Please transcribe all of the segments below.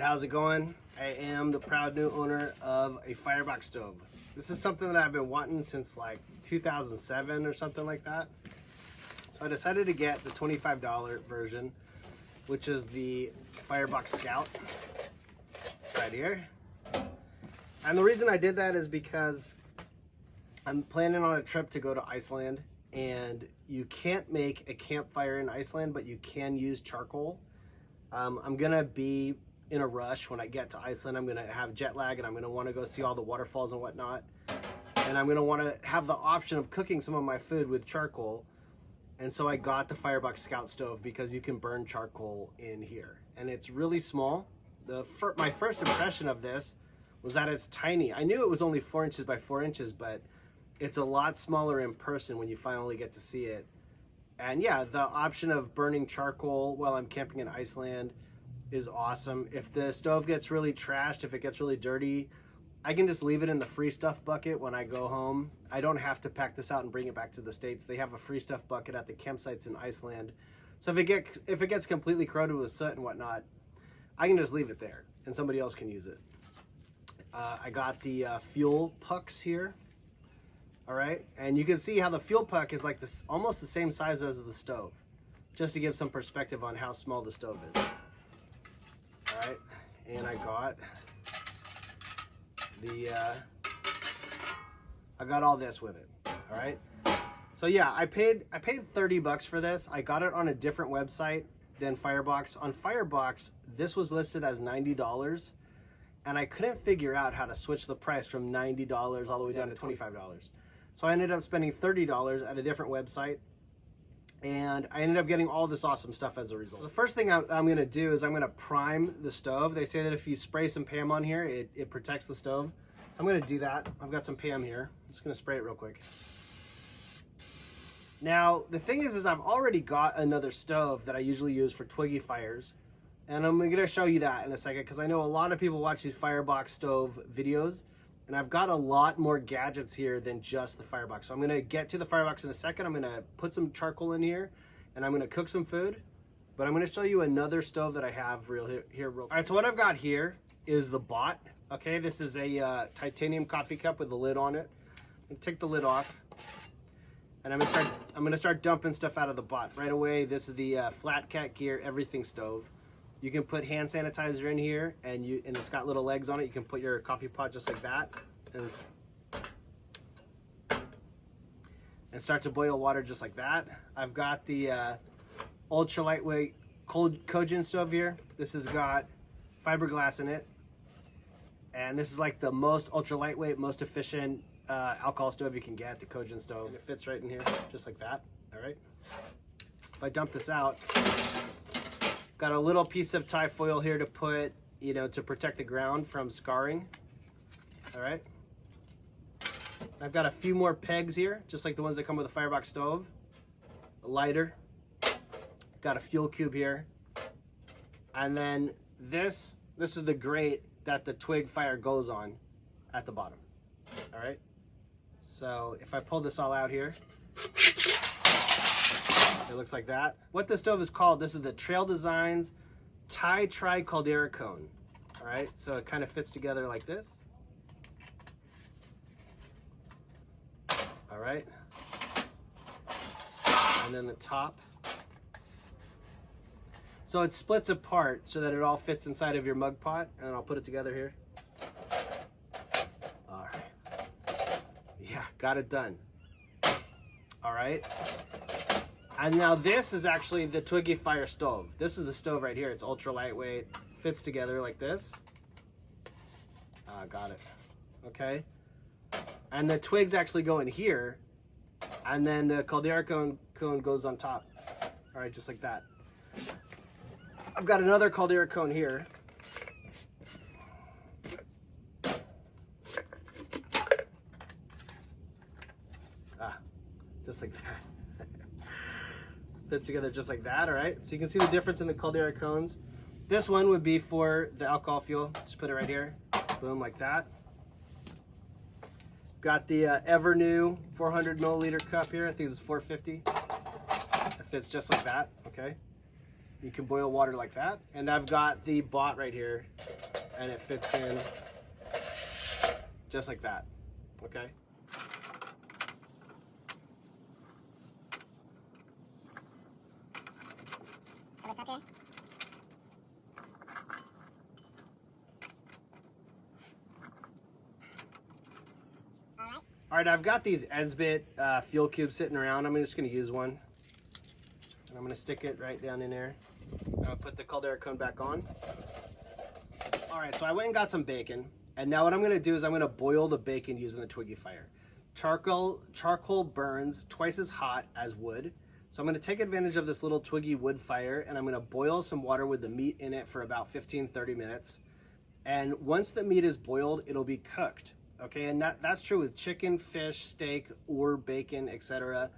how's it going? I am the proud new owner of a Firebox stove. This is something that I've been wanting since like 2007 or something like that. So I decided to get the $25 version, which is the Firebox Scout right here. And the reason I did that is because I'm planning on a trip to go to Iceland, and you can't make a campfire in Iceland, but you can use charcoal. I'm gonna be in a rush when I get to Iceland. I'm gonna have jet lag, and I'm gonna wanna go see all the waterfalls and whatnot. And I'm gonna wanna have the option of cooking some of my food with charcoal. And so I got the Firebox Scout stove because you can burn charcoal in here. And it's really small. My first impression of this was that it's tiny. I knew it was only 4 inches by 4 inches, but it's a lot smaller in person when you finally get to see it. And yeah, the option of burning charcoal while I'm camping in Iceland is awesome. If the stove gets really trashed, if it gets really dirty, I can just leave it in the free stuff bucket when I go home. I don't have to pack this out and bring it back to the States. They have a free stuff bucket at the campsites in Iceland. So if it gets completely corroded with soot and whatnot, I can just leave it there and somebody else can use it. I got the fuel pucks here. All right, and you can see how the fuel puck is like this, almost the same size as the stove, just to give some perspective on how small the stove is. All right, and I got all this with it. All right, so yeah, I paid $30 for this. I got it on a different website than Firebox. On Firebox, this was listed as $90, and I couldn't figure out how to switch the price from $90 all the way down to $25. So I ended up spending $30 at a different website, and I ended up getting all this awesome stuff as a result. The first thing I'm gonna do is I'm gonna prime the stove. They say that if you spray some Pam on here, it protects the stove. I'm gonna do that. I've got some Pam here. I'm just gonna spray it real quick. Now, the thing is I've already got another stove that I usually use for twiggy fires, and I'm gonna show you that in a second, because I know a lot of people watch these Firebox stove videos, and I've got a lot more gadgets here than just the Firebox. So I'm gonna get to the Firebox in a second. I'm gonna put some charcoal in here, and I'm gonna cook some food. But I'm gonna show you another stove that I have here. All right, so what I've got here is the bot. Okay, this is a titanium coffee cup with a lid on it. I'm gonna take the lid off, and I'm gonna start dumping stuff out of the bot right away. This is the Flat Cat Gear Everything stove. You can put hand sanitizer in here, and it's got little legs on it. You can put your coffee pot just like that, and start to boil water just like that. I've got the ultra lightweight Kojin stove here. This has got fiberglass in it, and this is like the most ultra lightweight, most efficient alcohol stove you can get, the Kojin stove. And it fits right in here, just like that. All right. If I dump this out, got a little piece of tie foil here to put, to protect the ground from scarring. All right. I've got a few more pegs here, just like the ones that come with a Firebox stove. A lighter. Got a fuel cube here. And then this is the grate that the twig fire goes on at the bottom. All right. So if I pull this all out here, it looks like that. What this stove is called, this is the Trail Designs Tri Caldera Cone. All right, so it kind of fits together like this. All right. And then the top. So it splits apart so that it all fits inside of your mug pot, and I'll put it together here. All right. Yeah, got it done. All right. And now this is actually the Twiggy Fire stove. This is the stove right here. It's ultra lightweight, fits together like this. Got it. Okay. And the twigs actually go in here, and then the Caldera cone goes on top. All right, just like that. I've got another Caldera cone here. Just like that. Fits together just like that. All right, so you can see the difference in the Caldera cones. This one would be for the alcohol fuel. Just put it right here, boom, like that. Got the ever new 400 milliliter cup here. I think it's 450. It fits just like that. Okay, You can boil water like that. And I've got the bot right here and it fits in just like that, okay? All right, I've got these Esbit fuel cubes sitting around. I'm just gonna use one. And I'm gonna stick it right down in there. I'll put the Caldera cone back on. All right, so I went and got some bacon. And now what I'm gonna do is I'm gonna boil the bacon using the Twiggy fire. Charcoal burns twice as hot as wood. So I'm gonna take advantage of this little Twiggy wood fire and I'm gonna boil some water with the meat in it for about 15-30 minutes. And once the meat is boiled, it'll be cooked. Okay, and that's true with chicken, fish, steak, or bacon, etc.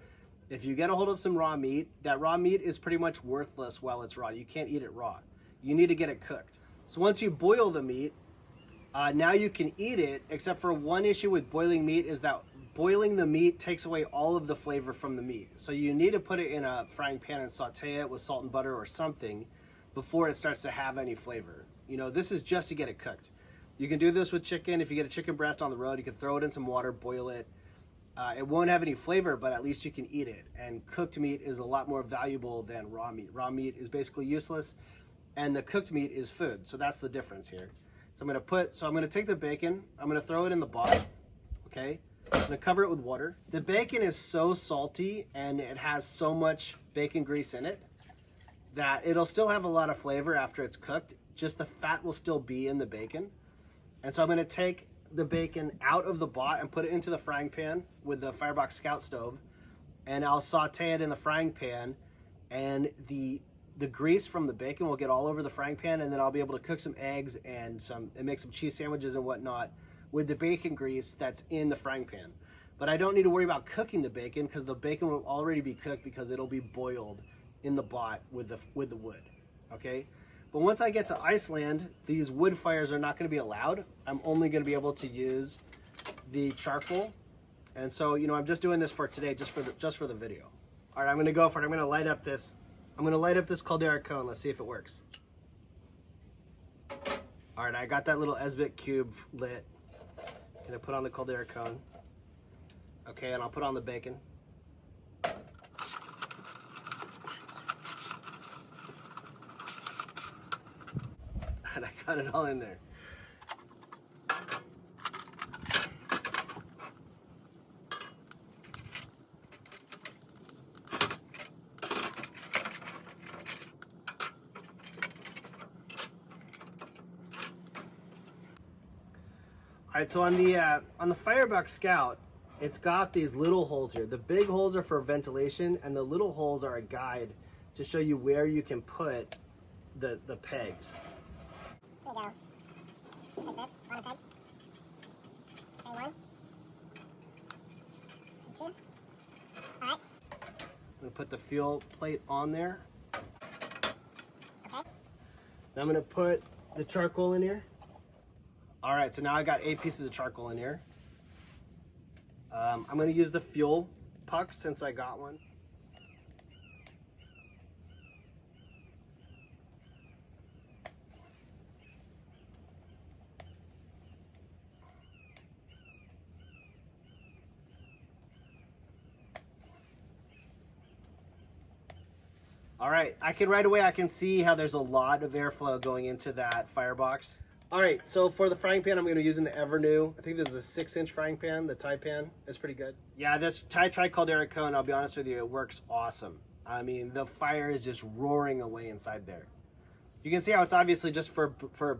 If you get a hold of some raw meat, that raw meat is pretty much worthless while it's raw. You can't eat it raw. You need to get it cooked. So once you boil the meat, now you can eat it, except for one issue with boiling meat is that boiling the meat takes away all of the flavor from the meat. So you need to put it in a frying pan and saute it with salt and butter or something before it starts to have any flavor. You know, this is just to get it cooked. You can do this with chicken. If you get a chicken breast on the road, you can throw it in some water, boil it. It won't have any flavor, but at least you can eat it. And cooked meat is a lot more valuable than raw meat. Raw meat is basically useless, and the cooked meat is food. So that's the difference here. So I'm gonna take the bacon, I'm gonna throw it in the pot, okay? I'm gonna cover it with water. The bacon is so salty and it has so much bacon grease in it that it'll still have a lot of flavor after it's cooked, just the fat will still be in the bacon. And so I'm gonna take the bacon out of the pot and put it into the frying pan with the Firebox Scout stove, and I'll saute it in the frying pan, and the grease from the bacon will get all over the frying pan, and then I'll be able to cook some eggs and make some cheese sandwiches and whatnot with the bacon grease that's in the frying pan. But I don't need to worry about cooking the bacon because the bacon will already be cooked because it'll be boiled in the pot with the wood, okay? But once I get to Iceland, these wood fires are not going to be allowed. I'm only going to be able to use the charcoal. And so, you know, I'm just doing this for today, just for the video. All right, I'm going to go for it. I'm going to light up this Caldera cone. Let's see if it works. All right, I got that little Esbit cube lit. Gonna put on the Caldera cone. Okay, and I'll put on the bacon. And I got it all in there. All right, so on the Firebox Scout, it's got these little holes here. The big holes are for ventilation, and the little holes are a guide to show you where you can put the pegs. There you go. Just like this, on a peg. Okay, 1, 2. All right. I'm gonna put the fuel plate on there. Okay. Now I'm gonna put the charcoal in here. All right, so now I got 8 pieces of charcoal in here. I'm gonna use the fuel puck since I got one. All right, I can see how there's a lot of airflow going into that firebox. All right, so for the frying pan, I'm going to be using the Evernew. I think this is a 6-inch frying pan. The Thai pan is pretty good. Yeah, this Thai Caldera cone, I'll be honest with you, it works awesome. I mean, the fire is just roaring away inside there. You can see how it's obviously just for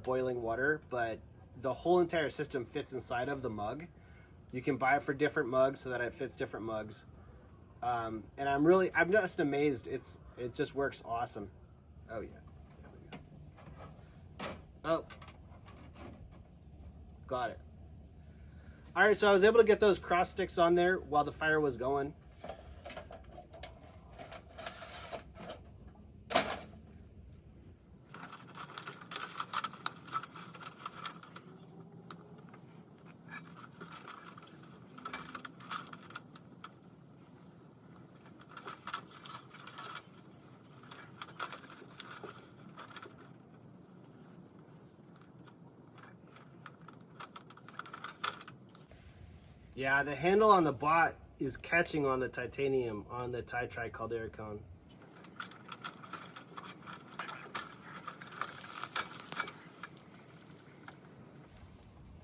boiling water, but the whole entire system fits inside of the mug. You can buy it for different mugs so that it fits different mugs. And I'm just amazed. It just works awesome. Oh yeah. Oh. Got it. All right, so I was able to get those cross sticks on there while the fire was going. Yeah, the handle on the bot is catching on the titanium on the Tri Caldera cone.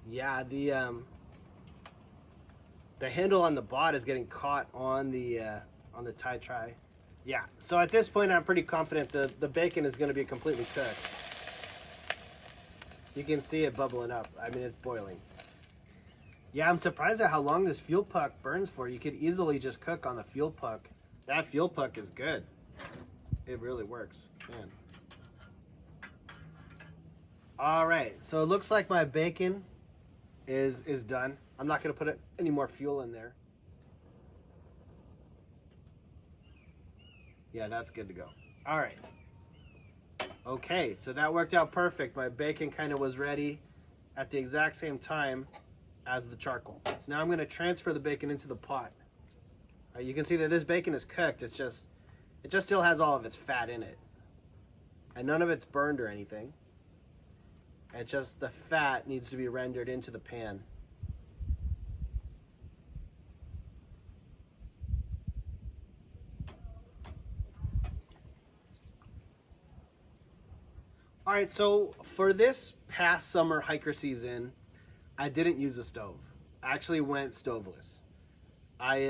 Yeah, the handle on the bot is getting caught on the Tri. Yeah, so at this point I'm pretty confident the bacon is going to be completely cooked. You can see it bubbling up. I mean, it's boiling. Yeah, I'm surprised at how long this fuel puck burns for. You could easily just cook on the fuel puck. That fuel puck is good. It really works, man. All right, so it looks like my bacon is done. I'm not gonna put any more fuel in there. Yeah, that's good to go. All right. Okay, so that worked out perfect. My bacon kind of was ready at the exact same time as the charcoal. So now I'm going to transfer the bacon into the pot. All right, you can see that this bacon is cooked. It just still has all of its fat in it. And none of it's burned or anything. It's just the fat needs to be rendered into the pan. All right, so for this past summer hiker season, I didn't use a stove. I actually went stoveless. I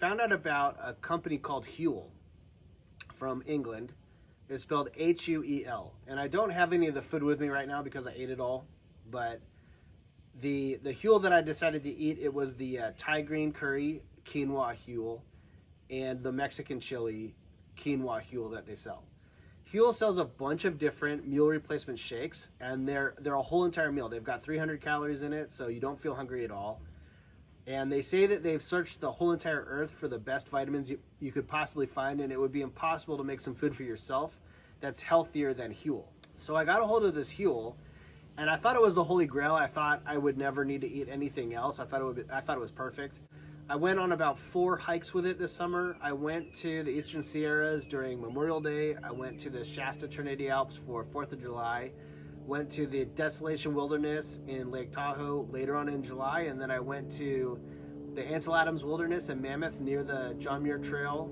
found out about a company called Huel from England. It's spelled Huel, and I don't have any of the food with me right now because I ate it all. But the Huel that I decided to eat, it was the Thai green curry quinoa Huel and the Mexican chili quinoa Huel that they sell. Huel sells a bunch of different meal replacement shakes, and they're a whole entire meal. They've got 300 calories in it, so you don't feel hungry at all. And they say that they've searched the whole entire earth for the best vitamins you could possibly find, and it would be impossible to make some food for yourself that's healthier than Huel. So I got a hold of this Huel, and I thought it was the holy grail. I thought I would never need to eat anything else. I thought it was perfect. I went on about 4 hikes with it this summer. I went to the Eastern Sierras during Memorial Day. I went to the Shasta Trinity Alps for 4th of July. Went to the Desolation Wilderness in Lake Tahoe later on in July. And then I went to the Ansel Adams Wilderness in Mammoth near the John Muir Trail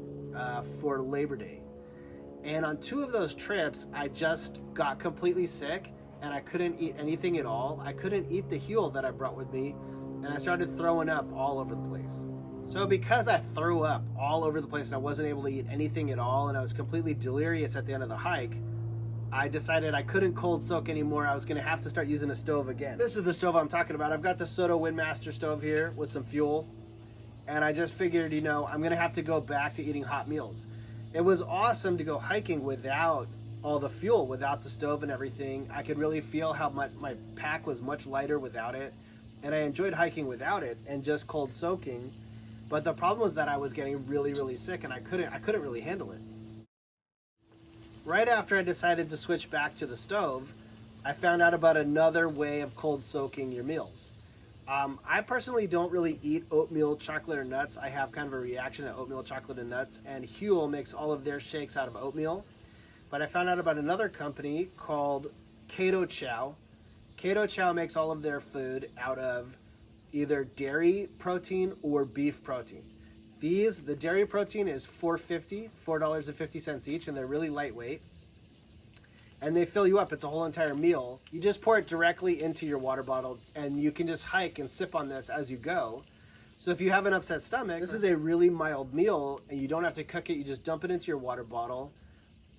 for Labor Day. And on 2 of those trips, I just got completely sick and I couldn't eat anything at all. I couldn't eat the Huel that I brought with me, and I started throwing up all over the place. So because I threw up all over the place and I wasn't able to eat anything at all, and I was completely delirious at the end of the hike, I decided I couldn't cold soak anymore. I was gonna have to start using a stove again. This is the stove I'm talking about. I've got the Soto Windmaster stove here with some fuel, and I just figured, you know, I'm gonna have to go back to eating hot meals. It was awesome to go hiking without all the fuel, without the stove and everything. I could really feel how my pack was much lighter without it, and I enjoyed hiking without it and just cold soaking. But the problem was that I was getting really, really sick, and I couldn't really handle it. Right after I decided to switch back to the stove, I found out about another way of cold soaking your meals. I personally don't really eat oatmeal, chocolate, or nuts. I have kind of a reaction to oatmeal, chocolate, and nuts, and Huel makes all of their shakes out of oatmeal. But I found out about another company called Keto Chow. Keto Chow makes all of their food out of either dairy protein or beef protein. The dairy protein is $4.50 each, and they're really lightweight. And they fill you up. It's a whole entire meal. You just pour it directly into your water bottle, and you can just hike and sip on this as you go. So if you have an upset stomach, this is a really mild meal, and you don't have to cook it. You just dump it into your water bottle,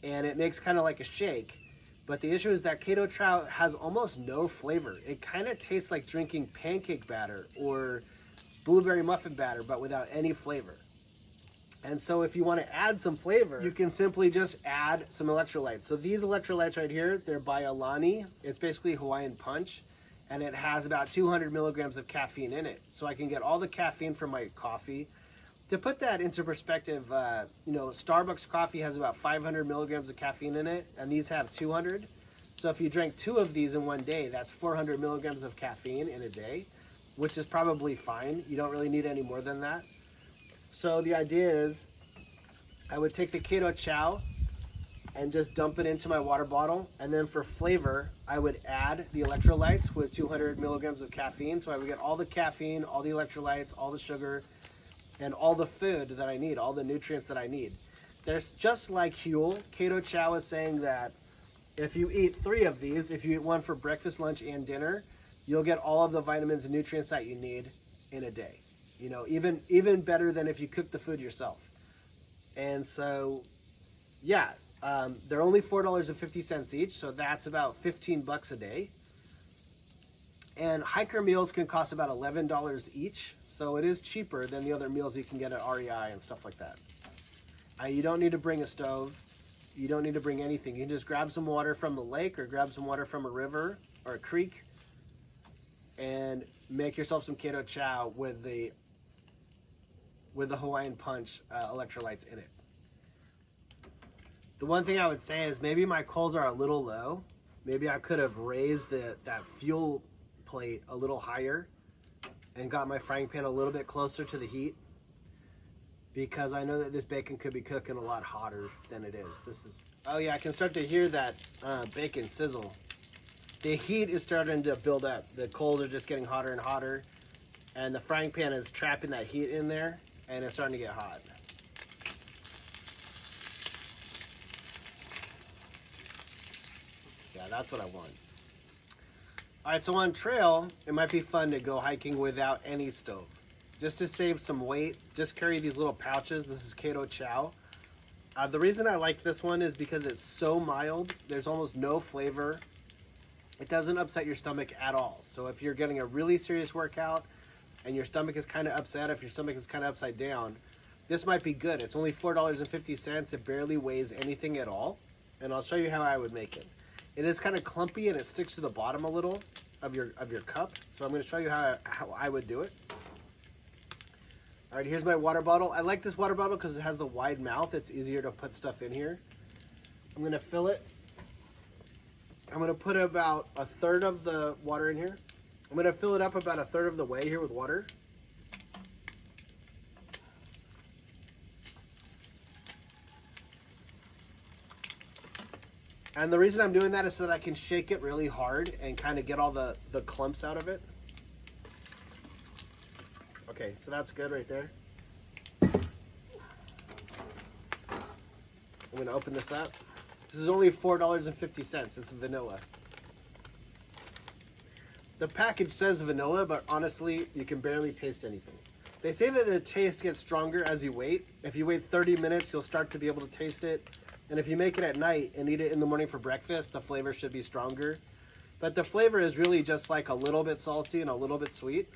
and it makes kind of like a shake. But the issue is that Keto Chow has almost no flavor. It kind of tastes like drinking pancake batter or blueberry muffin batter, but without any flavor. And so if you want to add some flavor, you can simply just add some electrolytes. So these electrolytes right here, they're by Alani. It's basically Hawaiian Punch, and it has about 200 milligrams of caffeine in it. So I can get all the caffeine from my coffee. To put that into perspective, Starbucks coffee has about 500 milligrams of caffeine in it, and these have 200. So if you drink 2 of these in one day, that's 400 milligrams of caffeine in a day, which is probably fine. You don't really need any more than that. So the idea is I would take the Keto Chow, and just dump it into my water bottle. And then for flavor, I would add the electrolytes with 200 milligrams of caffeine. So I would get all the caffeine, all the electrolytes, all the sugar, and all the food that I need, all the nutrients that I need. There's just like Huel, Keto Chow is saying that if you eat 3 of these, if you eat one for breakfast, lunch, and dinner, you'll get all of the vitamins and nutrients that you need in a day. You know, even better than if you cook the food yourself. And so, yeah, they're only $4.50 each, so that's about 15 bucks a day. And hiker meals can cost about $11 each, so it is cheaper than the other meals you can get at REI and stuff like that. You don't need to bring a stove. You don't need to bring anything. You can just grab some water from the lake or grab some water from a river or a creek and make yourself some Keto Chow with the Hawaiian Punch electrolytes in it. The one thing I would say is maybe my coals are a little low. Maybe I could have raised that fuel plate a little higher and got my frying pan a little bit closer to the heat, because I know that this bacon could be cooking a lot hotter than it is. Oh yeah, I can start to hear that bacon sizzle. The heat is starting to build up. The coals are just getting hotter and hotter, and the frying pan is trapping that heat in there, and it's starting to get hot. Yeah, that's what I want. All right, so on trail, it might be fun to go hiking without any stove. Just to save some weight, just carry these little pouches. This is Keto Chow. The reason I like this one is because it's so mild. There's almost no flavor. It doesn't upset your stomach at all. So if you're getting a really serious workout and your stomach is kind of upset, if your stomach is kind of upside down, this might be good. It's only $4.50. It barely weighs anything at all. And I'll show you how I would make it. It is kind of clumpy and it sticks to the bottom a little of your cup. So I'm going to show you how I would do it. All right, here's my water bottle. I like this water bottle because it has the wide mouth. It's easier to put stuff in here. I'm going to fill it. I'm going to put about a third of the water in here. I'm going to fill it up about a third of the way here with water. And the reason I'm doing that is so that I can shake it really hard and kind of get all the clumps out of it. Okay, so that's good right there. I'm going to open this up. This is only $4.50. It's vanilla. The package says vanilla, but honestly, you can barely taste anything. They say that the taste gets stronger as you wait. If you wait 30 minutes, you'll start to be able to taste it. And if you make it at night and eat it in the morning for breakfast, the flavor should be stronger. But the flavor is really just like a little bit salty and a little bit sweet.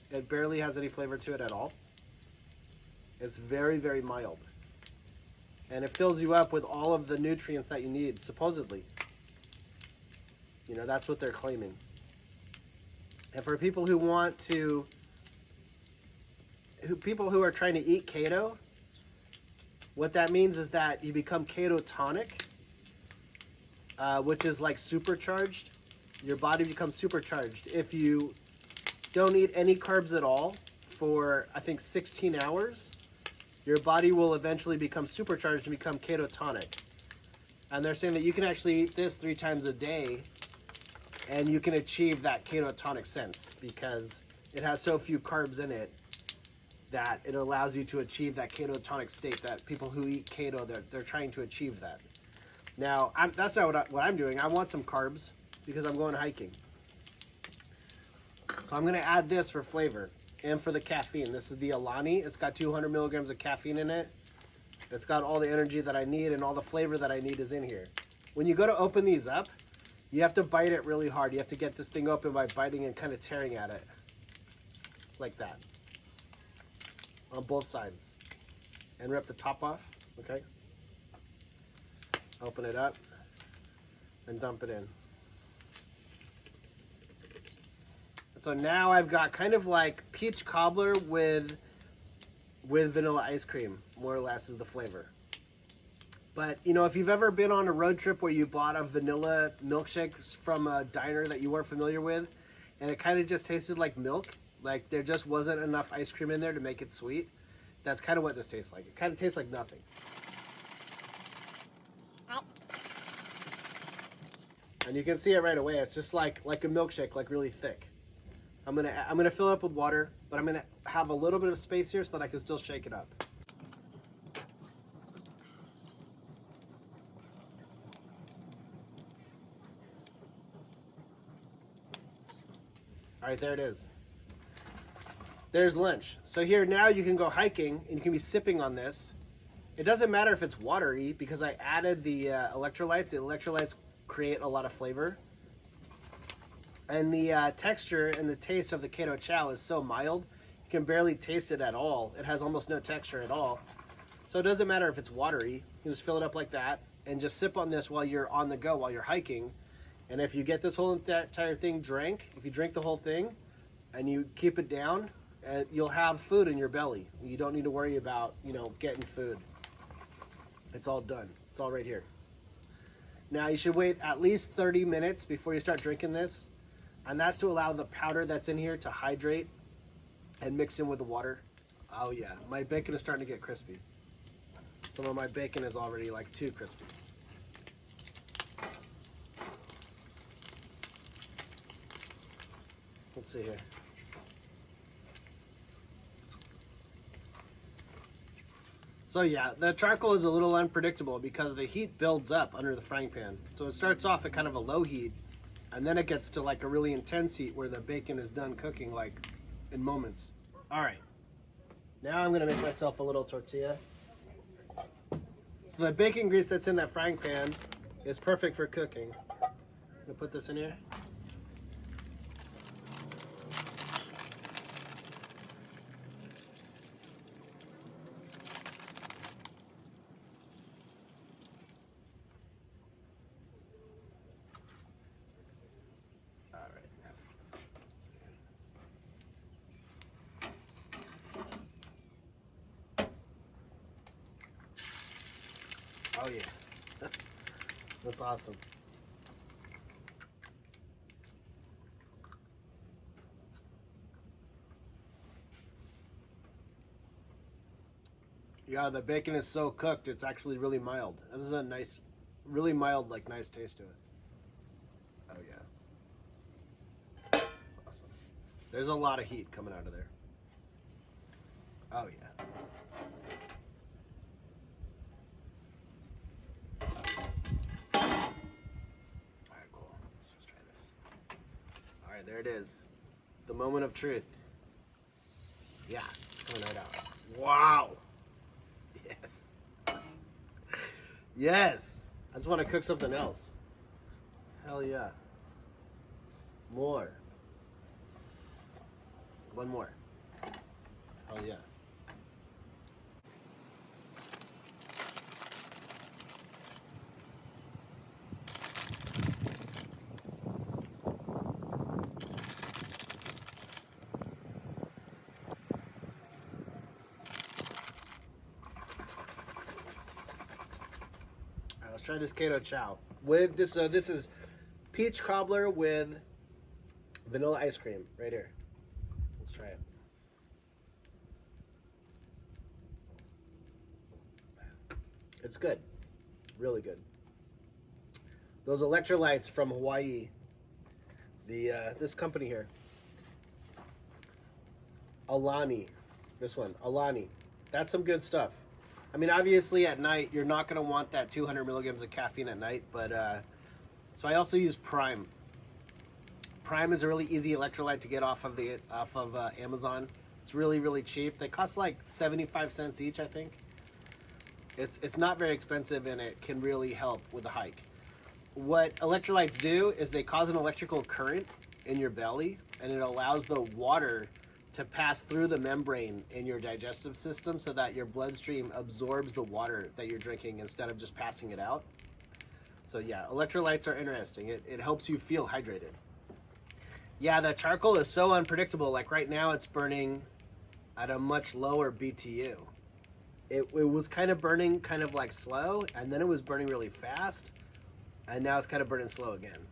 It barely has any flavor to it at all. It's very, very mild. And it fills you up with all of the nutrients that you need, supposedly. You know, that's what they're claiming. And for people who want to, people who are trying to eat keto, what that means is that you become ketotonic, which is like supercharged. Your body becomes supercharged. If you don't eat any carbs at all for, I think, 16 hours, your body will eventually become supercharged and become ketotonic. And they're saying that you can actually eat this 3 times a day and you can achieve that ketotonic sense because it has so few carbs in it that it allows you to achieve that ketotonic state that people who eat keto, they're trying to achieve that. Now, that's not what I'm doing. I want some carbs because I'm going hiking. So I'm going to add this for flavor and for the caffeine. This is the Alani. It's got 200 milligrams of caffeine in it. It's got all the energy that I need and all the flavor that I need is in here. When you go to open these up, you have to bite it really hard. You have to get this thing open by biting and kind of tearing at it. Like that. On both sides. And rip the top off, okay? Open it up and dump it in. So now I've got kind of like peach cobbler with vanilla ice cream, more or less is the flavor. But, you know, if you've ever been on a road trip where you bought a vanilla milkshake from a diner that you weren't familiar with, and it kind of just tasted like milk, like there just wasn't enough ice cream in there to make it sweet, that's kind of what this tastes like. It kind of tastes like nothing. And you can see it right away. It's just like a milkshake, like really thick. I'm gonna fill it up with water, but I'm gonna have a little bit of space here so that I can still shake it up. All right, there it is. There's lunch. So here now you can go hiking and you can be sipping on this. It doesn't matter if it's watery because I added the electrolytes. The electrolytes create a lot of flavor. And the texture and the taste of the keto chow is so mild, you can barely taste it at all. It has almost no texture at all. So it doesn't matter if it's watery. You can just fill it up like that and just sip on this while you're on the go, while you're hiking. And if you get this whole entire thing drank, if you drink the whole thing and you keep it down, you'll have food in your belly. You don't need to worry about, getting food. It's all done. It's all right here. Now you should wait at least 30 minutes before you start drinking this. And that's to allow the powder that's in here to hydrate and mix in with the water. Oh yeah, my bacon is starting to get crispy. Some of my bacon is already like too crispy. Let's see here. So yeah, the charcoal is a little unpredictable because the heat builds up under the frying pan. So it starts off at kind of a low heat, and then it gets to like a really intense heat where the bacon is done cooking like in moments. All right, now I'm gonna make myself a little tortilla. So the bacon grease that's in that frying pan is perfect for cooking. I'm gonna put this in here. Oh yeah, that's awesome. Yeah, the bacon is so cooked, it's actually really mild. This is a nice, really mild, like nice taste to it. Oh yeah. Awesome. There's a lot of heat coming out of there. Oh yeah. There it is. The moment of truth. Yeah, it's coming right out. Wow. Yes. Yes. I just want to cook something else. Hell yeah. More. One more. Hell yeah. Let's try this keto chow with this. This is peach cobbler with vanilla ice cream right here. Let's try it. It's good, really good. Those electrolytes from Hawaii. This company here, Alani. This one, Alani. That's some good stuff. I mean, obviously at night, you're not going to want that 200 milligrams of caffeine at night, but, so I also use Prime. Prime is a really easy electrolyte to get off of Amazon. It's really, really cheap. They cost like 75 cents each, I think. It's not very expensive, and it can really help with the hike. What electrolytes do is they cause an electrical current in your belly, and it allows the water to pass through the membrane in your digestive system so that your bloodstream absorbs the water that you're drinking instead of just passing it out. So yeah, electrolytes are interesting. It helps you feel hydrated. Yeah, the charcoal is so unpredictable. Like right now it's burning at a much lower BTU. It was kind of burning kind of like slow, and then it was burning really fast, and now it's kind of burning slow again.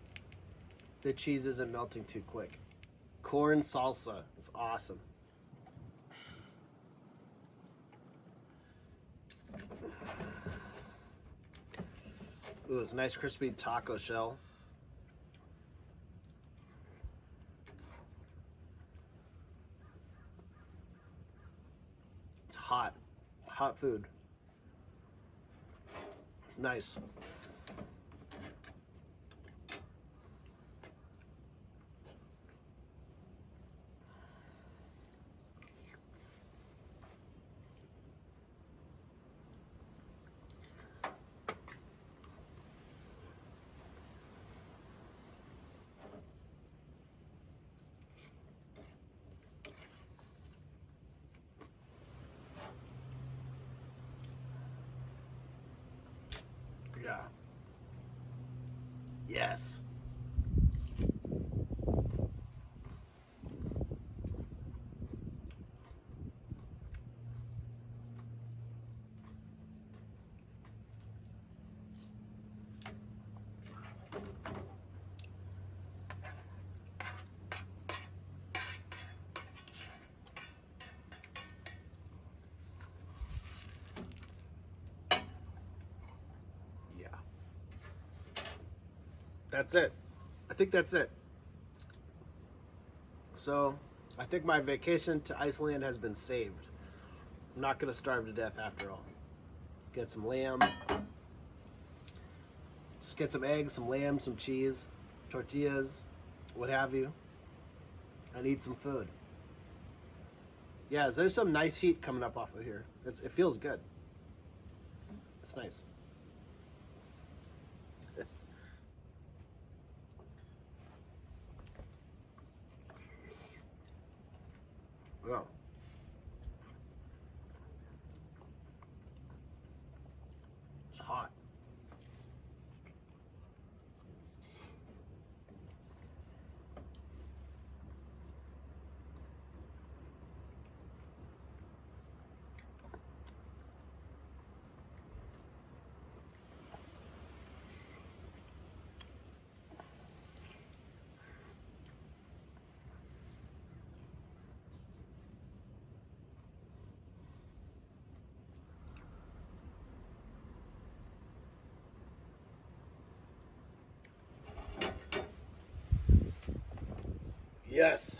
The cheese isn't melting too quick. Corn salsa is awesome. Ooh, it's a nice crispy taco shell. hot. Hot food. Nice. Yeah. Yes. Yeah. That's it. I think that's it. So, I think my vacation to Iceland has been saved. I'm not going to starve to death after all. Get some lamb. Just get some eggs, some lamb, some cheese, tortillas, what have you. And eat some food. Yeah, there's some nice heat coming up off of here. It feels good. It's nice. Wow. It's hot. Yes.